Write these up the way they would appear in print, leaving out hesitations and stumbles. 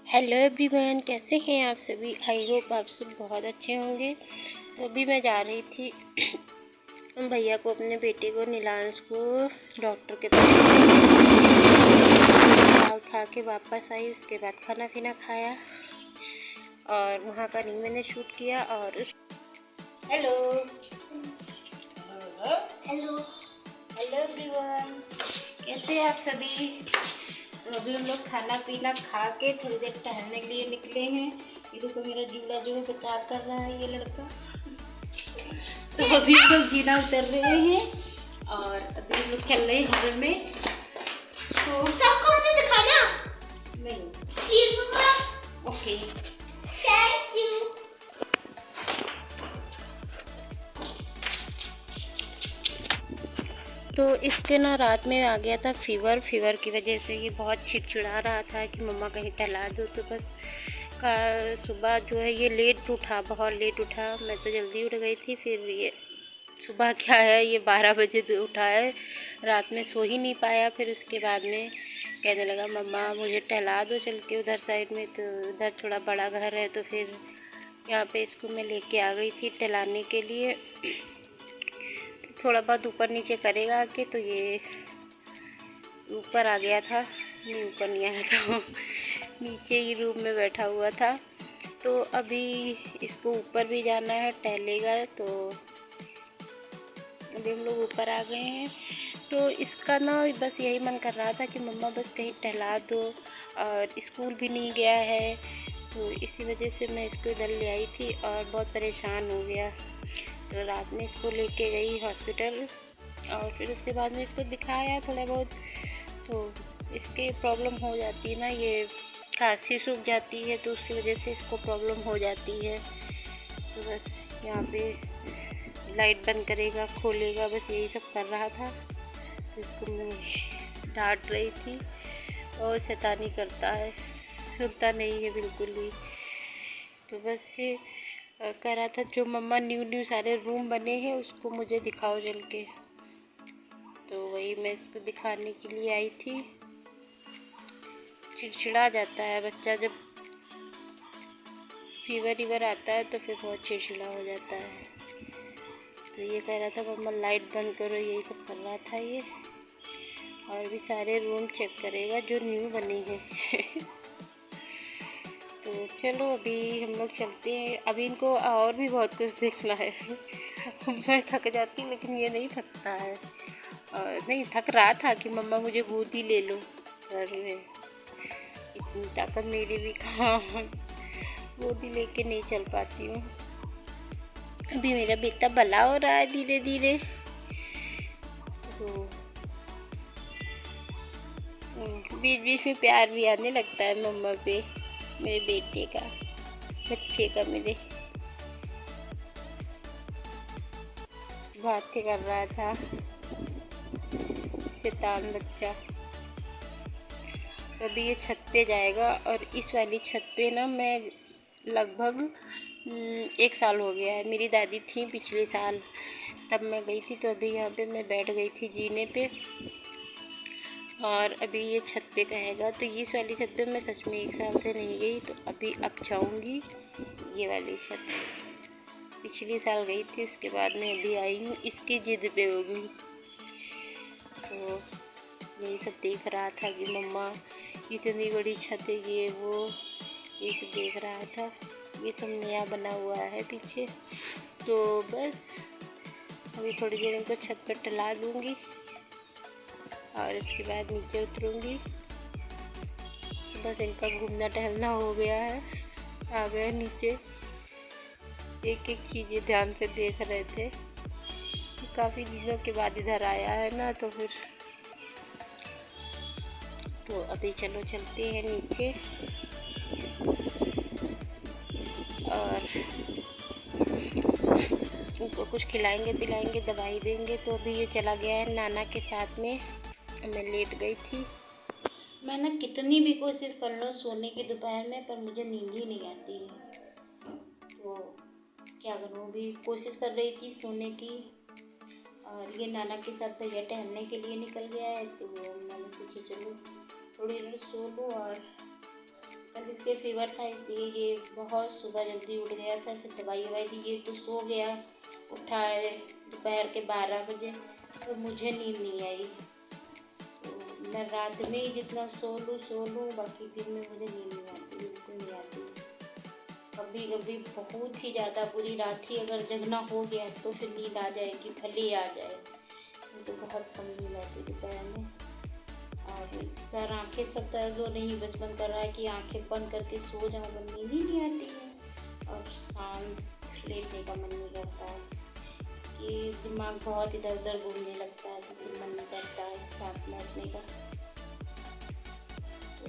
Hello everyone, कैसे हैं आप सभी। आई होप आप सब बहुत अच्छे होंगे। तो अभी मैं जा रही थी भैया को, अपने बेटे को, नीलांश को डॉक्टर के पास। दाल खा के वापस आई, उसके बाद खाना पीना खाया और वहाँ का नहीं मैंने शूट किया। और हेलो हेलो हेलो एवरीवन, कैसे हैं आप सभी। तो अभी हम लोग खाना पीना खा के थोड़ी देर टहलने के लिए निकले हैं। ये देखो मेरा झूला जो है प्रचार कर रहा है ये लड़का। तो अभी हम लोग जीना उतर रहे हैं और अभी हम लोग चल रहे हैं हॉल में। तो सबको मुझे दिखाना नहीं, प्लीज मम्मा। Okay, thank you. तो इसके ना रात में आ गया था फीवर की वजह से ये बहुत चिड़चिड़ा रहा था कि मम्मा कहीं टहला दो। तो बस सुबह जो है ये लेट उठा, बहुत लेट उठा। मैं तो जल्दी उठ गई थी। फिर ये सुबह क्या है, ये 12 बजे तो उठा है, रात में सो ही नहीं पाया। फिर उसके बाद में कहने लगा मम्मा मुझे टहला दो चल के उधर साइड में। तो उधर थोड़ा बड़ा घर है, तो फिर यहाँ पे इसको मैं लेके आ गई थी टहलाने के लिए। थोड़ा बहुत ऊपर नीचे करेगा कि, तो ये ऊपर आ गया था, नहीं ऊपर नहीं आया था नीचे ही रूम में बैठा हुआ था। तो अभी इसको ऊपर भी जाना है, टहलेगा। तो अभी हम लोग ऊपर आ गए हैं। तो इसका ना बस यही मन कर रहा था कि मम्मा बस कहीं टहला दो, और स्कूल भी नहीं गया है। तो इसी वजह से मैं इसको इधर ले आई थी और बहुत परेशान हो गया। तो रात में इसको लेके गई हॉस्पिटल और फिर उसके बाद में इसको दिखाया थोड़ा बहुत। तो इसके प्रॉब्लम हो जाती है ना, ये खांसी सूख जाती है, तो उसी वजह से इसको प्रॉब्लम हो जाती है। तो बस यहाँ पे लाइट बंद करेगा, खोलेगा, बस यही सब कर रहा था। तो इसको मैं डांट रही थी और शैतानी करता है, सुनता नहीं है बिल्कुल भी। तो बस ये कह रहा था जो मम्मा न्यू सारे रूम बने हैं उसको मुझे दिखाओ चल के। तो वही मैं इसको दिखाने के लिए आई थी। चिड़चिड़ा जाता है बच्चा, जब फीवर आता है तो फिर बहुत चिड़चिड़ा हो जाता है। तो ये कह रहा था मम्मा लाइट बंद करो, यही सब कर रहा था ये। और भी सारे रूम चेक करेगा जो न्यू बने हैं तो चलो अभी हम लोग चलते हैं। अभी इनको और भी बहुत कुछ देखना है मैं थक जाती लेकिन ये नहीं थकता है। और नहीं थक रहा था कि मम्मा मुझे गोदी ले लो, घर में इतनी ताकत मेरी भी कहाँ गोदी लेके नहीं चल पाती हूँ। अभी मेरा बेटा बड़ा हो रहा है धीरे धीरे। तो बीच बीच में प्यार भी आने लगता है मम्मा पे, मेरे बेटे का, बच्चे का, मेरे बातें कर रहा था शैतान बच्चा। तो अभी ये छत पे जाएगा और इस वाली छत पे ना मैं लगभग 1 साल हो गया है। मेरी दादी थी पिछले साल, तब मैं गई थी। तो अभी यहाँ पे मैं बैठ गई थी जीने पे और अभी ये छत पे कहेगा। तो इस वाली छत पे मैं सच में 1 साल से नहीं गई, तो अभी अब जाऊँगी ये वाली छत। पिछले साल गई थी, इसके बाद में अभी आई हूँ, इसकी जिद पे हो गई। तो यही सब देख रहा था कि मम्मा इतनी बड़ी छत है, ये वो, ये सब देख रहा था। ये सब नया बना हुआ है पीछे। तो बस अभी थोड़ी देर इनको छत पर टहला दूँगी और उसके बाद नीचे उतरूँगी। बस इनका घूमना टहलना हो गया है, आ गए नीचे। एक एक चीज़ें ध्यान से देख रहे थे। काफ़ी दिनों के बाद इधर आया है ना, तो फिर तो अभी चलो चलते हैं नीचे और उनको कुछ खिलाएंगे पिलाएंगे, दवाई देंगे। तो अभी ये चला गया है नाना के साथ में, मैं लेट गई थी। मैं ना कितनी भी कोशिश कर लो सोने की दोपहर में, पर मुझे नींद ही नहीं आती है। तो क्या करूँ, अभी कोशिश कर रही थी सोने की और ये नाना के साथ भैया टहलने के लिए निकल गया है। तो मैंने सोचा चलो थोड़ी देर सो लूँ और बस इसके फीवर था इसलिए ये बहुत सुबह जल्दी उठ गया था, फिर दवाई ववाई दी, ये तो सो गया, उठा है दोपहर के 12 बजे, तो मुझे नींद नहीं आई। तो मैं रात में ही जितना सो लूँ, बाकी दिन में मुझे नींद नहीं आती, बिल्कुल नहीं आती। कभी कभी बहुत ही ज़्यादा बुरी रात ही अगर जगना हो गया तो फिर नींद आ जाएगी, भले ही आ जाए, तो बहुत कम नींद आती दोपहर में। और सर आँखें सब दर्द हो रही, बस मन कर रहा है कि आँखें बंद करके सो जाऊँ, पर नींद ही नहीं आती है। और शाम लेटने का मन नहीं करता है कि दिमाग बहुत इधर उधर घूमने लगता है, तो फिर मन नहीं करता है साथ में उठने का। तो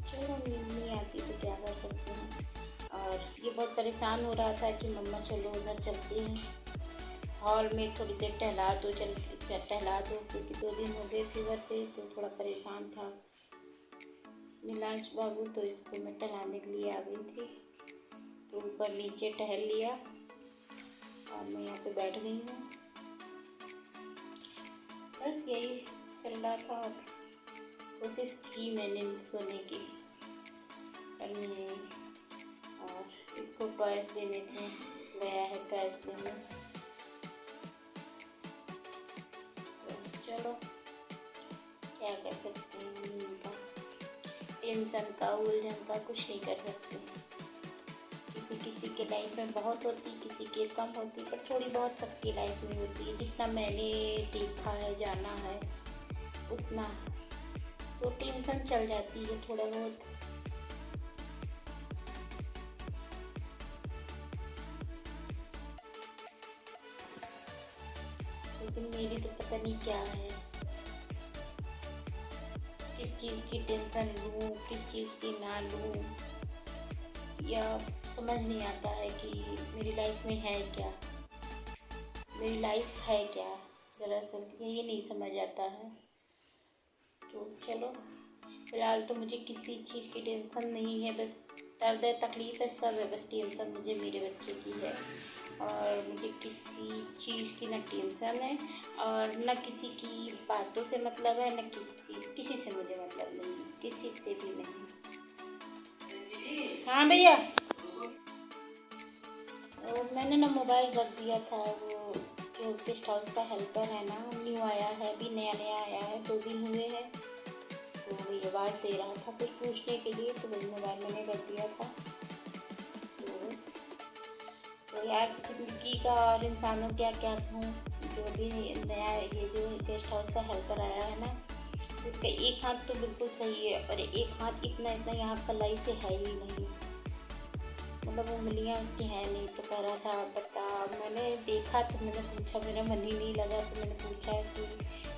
चलो नींद नहीं आती तो क्या कर सकते हैं। और ये बहुत परेशान हो रहा था कि मम्मा चलो उधर चलते हैं, हॉल में थोड़ी देर टहला दो, क्योंकि 2 दिन हो गए फीवर पे, तो थोड़ा परेशान था नीलांश बाबू, तो इसको मैं टहलाने के लिए आ गई थी। तो ऊपर नीचे टहल लिया और मैं यहाँ पे बैठ गई हूँ। बस यही चल रहा था। और कोशिश की मैंने सोने की, पर नहीं। और इसको टॉयस देने थे, गया है टॉयस देने। तो चलो क्या कर सकते हैं, इनका टेंशन का उलझन का कुछ नहीं कर सकते। किसी के लाइफ में बहुत होती, किसी के कम होती, पर थोड़ी बहुत सबकी लाइफ में होती है। जितना मैंने देखा है, जाना है, उतना तो टेंशन चल जाती है थोड़ा बहुत। लेकिन मेरी तो पता नहीं क्या है, किस चीज़ की टेंशन लूँ, किस चीज़ की ना लूँ, या समझ नहीं आता है कि मेरी लाइफ में है क्या, मेरी लाइफ है क्या, दरअसल ये नहीं समझ आता है। तो चलो फिलहाल तो मुझे किसी चीज़ की टेंशन नहीं है, बस दर्द है, तकलीफ है, सब है, बस टेंशन मुझे मेरे बच्चे की है। और मुझे किसी चीज़ की न टेंशन है और न किसी की बातों से मतलब है, न किसी से मुझे मतलब नहीं, किसी से भी नहीं। हाँ भैया, मैंने ना मोबाइल रख दिया था, वो जो गेस्ट हाउस का हेल्पर है ना, न्यू आया है, अभी नया आया है, 2 दिन हुए हैं। तो वही आवाज़ दे रहा था कुछ पूछने के लिए, तो वही मोबाइल मैंने रख दिया था। तो यार ज़िंदगी का और इंसानों क्या क्या कहूँ, जो भी नया ये जो गेस्ट हाउस का हेल्पर आया है ना, इसका एक हाथ तो बिल्कुल सही है और एक हाथ इतना यहाँ कलाई से है ही नहीं, मतलब उंगलियाँ उसकी है नहीं। तो कह रहा था बता, मैंने देखा तो मैंने पूछा, मेरा मन ही नहीं लगा, तो मैंने पूछा कि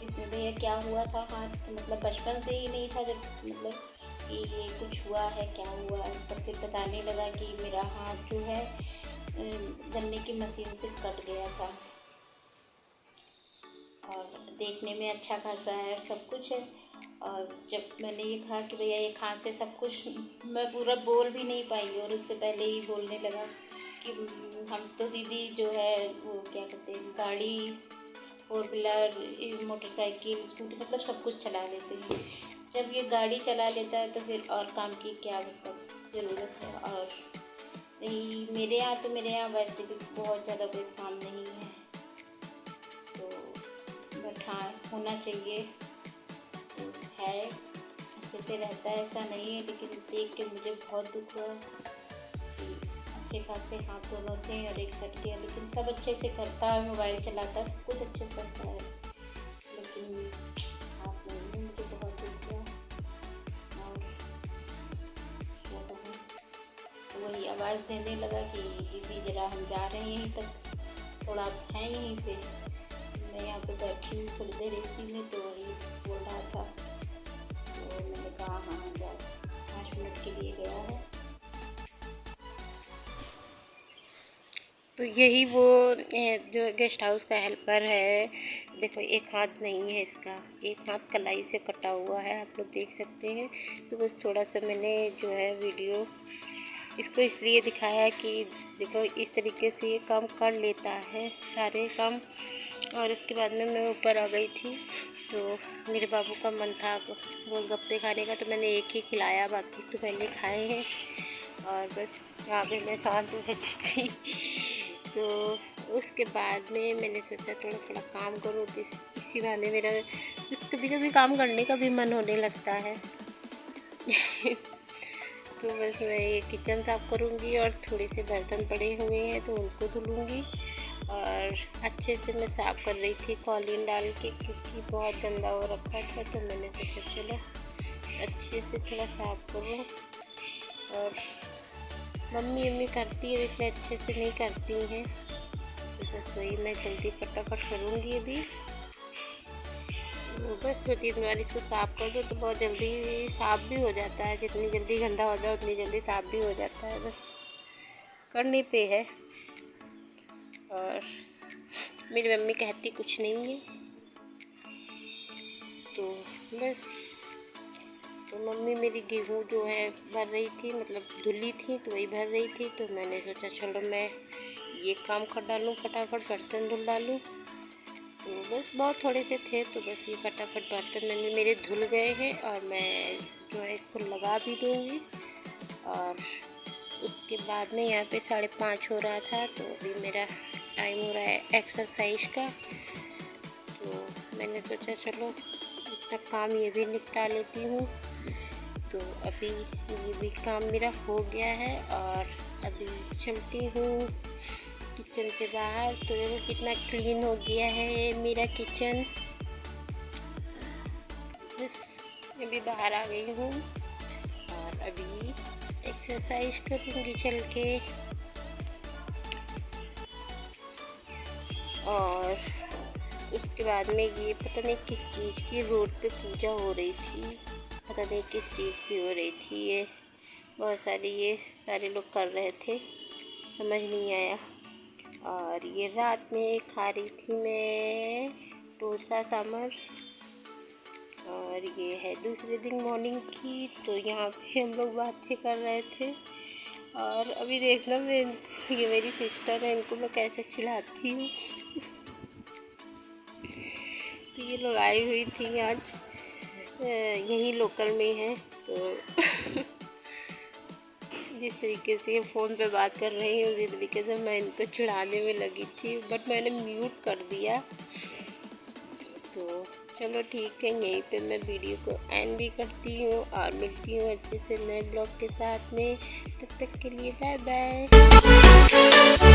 इसमें भैया क्या हुआ था हाथ, तो मतलब बचपन से ही नहीं था, जब मतलब कि ये कुछ हुआ है, क्या हुआ है। तो फिर बताने लगा कि मेरा हाथ जो है गन्ने की मशीन से कट गया था और देखने में अच्छा खासा है, सब कुछ है। और जब मैंने ये कहा कि भैया एक हाथ से सब कुछ, मैं पूरा बोल भी नहीं पाई और उससे पहले ही बोलने लगा कि हम तो दीदी जो है वो क्या कहते हैं, गाड़ी, 4 व्हीलर, मोटरसाइकिल, स्कूटी, मतलब सब कुछ चला लेते हैं। जब ये गाड़ी चला लेता है तो फिर और काम की क्या मतलब ज़रूरत है। और नहीं, मेरे यहाँ वैसे भी बहुत ज़्यादा कोई काम नहीं है, तो बट हाँ होना चाहिए, तो है, अच्छे से रहता है, ऐसा नहीं है। लेकिन देख के मुझे बहुत दुख हुआ कि अच्छे खासे हाथ दोनों थे और एक कट गया, लेकिन सब अच्छे से करता है, मोबाइल चलाता है, सब कुछ अच्छे से करता है, लेकिन हाथ नहीं है। मुझे बहुत दुख हुआ। और क्या कहूँ, तो वही आवाज़ देने लगा कि दीदी ज़रा हम जा रहे हैं यहीं तक, थोड़ा हैं यहीं पे, मैं यहाँ पे बैठी हूँ थोड़ी देर एसी में, तो वही बोल रहा था। तो मैंने कहा हाँ जाओ, 5 मिनट के लिए गया है। तो यही वो जो गेस्ट हाउस का हेल्पर है, देखो एक हाथ नहीं है इसका, एक हाथ कलाई से कटा हुआ है, आप लोग देख सकते हैं। तो बस थोड़ा सा मैंने जो है वीडियो इसको इसलिए दिखाया कि देखो इस तरीके से ये काम कर लेता है, सारे काम और उसके बाद में मैं ऊपर आ गई थी, तो मेरे बाबू का मन था गोलगप्पे खाने का, तो मैंने एक ही खिलाया, बाकी तो पहले खाए हैं। और बस यहाँ पे मैं शांत बैठी थी। तो उसके बाद में मैंने सोचा थोड़ा काम करूँ, तो इसी बहाने मेरा कभी कभी काम करने का भी मन होने लगता है। तो बस मैं ये किचन साफ़ करूँगी और थोड़े से बर्तन पड़े हुए हैं तो उनको धुलूँगी। और अच्छे से मैं साफ़ कर रही थी कॉलिन डाल के, क्योंकि बहुत गंदा हो रखा था, तो मैंने सोचा चलो अच्छे से थोड़ा साफ़ करूँ। और मम्मी करती है, इसलिए अच्छे से नहीं करती हैं, तो बस वही मैं जल्दी फटाफट करूँगी अभी। तो बस 2-3 बार इसको साफ़ कर दो तो बहुत जल्दी साफ़ भी हो जाता है। जितनी जल्दी गंदा हो जाए उतनी जल्दी साफ़ भी हो जाता है, बस करने पे है। और मेरी मम्मी कहती कुछ नहीं है, तो बस तो मम्मी मेरी गेहूँ जो है भर रही थी, मतलब धुली थी तो वही भर रही थी, तो मैंने सोचा चलो मैं ये काम कर डालूँ, फटाफट बर्तन धुल डालूँ। तो बस बहुत थोड़े से थे, तो बस ये फटाफट बर्तन मेरे धुल गए हैं और मैं जो है इसको लगा भी दूँगी। और उसके बाद में यहाँ पे 5:30 हो रहा था, तो अभी मेरा टाइम हो रहा है एक्सरसाइज का। तो मैंने सोचा चलो इतना काम ये भी निपटा लेती हूँ। तो अभी ये भी काम मेरा हो गया है और अभी चलती हूँ किचन से बाहर। तो देखो कितना क्लीन हो गया है मेरा किचन। बस अभी बाहर आ गई हूँ और अभी एक्सरसाइज करूँगी चल के। और उसके बाद में ये पता नहीं किस चीज़ की रोड पे पूजा हो रही थी, पता नहीं किस चीज़ की हो रही थी। ये बहुत सारी ये सारे लोग कर रहे थे, समझ नहीं आया। और ये रात में खा रही थी मैं डोसा सांभर। और ये है दूसरे दिन मॉर्निंग की, तो यहाँ पे हम लोग बातें कर रहे थे। और अभी देखना ये मेरी सिस्टर है, इनको मैं कैसे चिढ़ाती हूँ। तो ये लोग आई हुई थी आज, यही लोकल में है, तो जिस तरीके से फ़ोन पे बात कर रही हूँ उसी तरीके से मैं इनको चिढ़ाने में लगी थी, बट मैंने म्यूट कर दिया। तो चलो ठीक है, यहीं पे मैं वीडियो को एंड भी करती हूँ और मिलती हूँ अच्छे से नए ब्लॉग के साथ में। तब तक के लिए बाय बाय।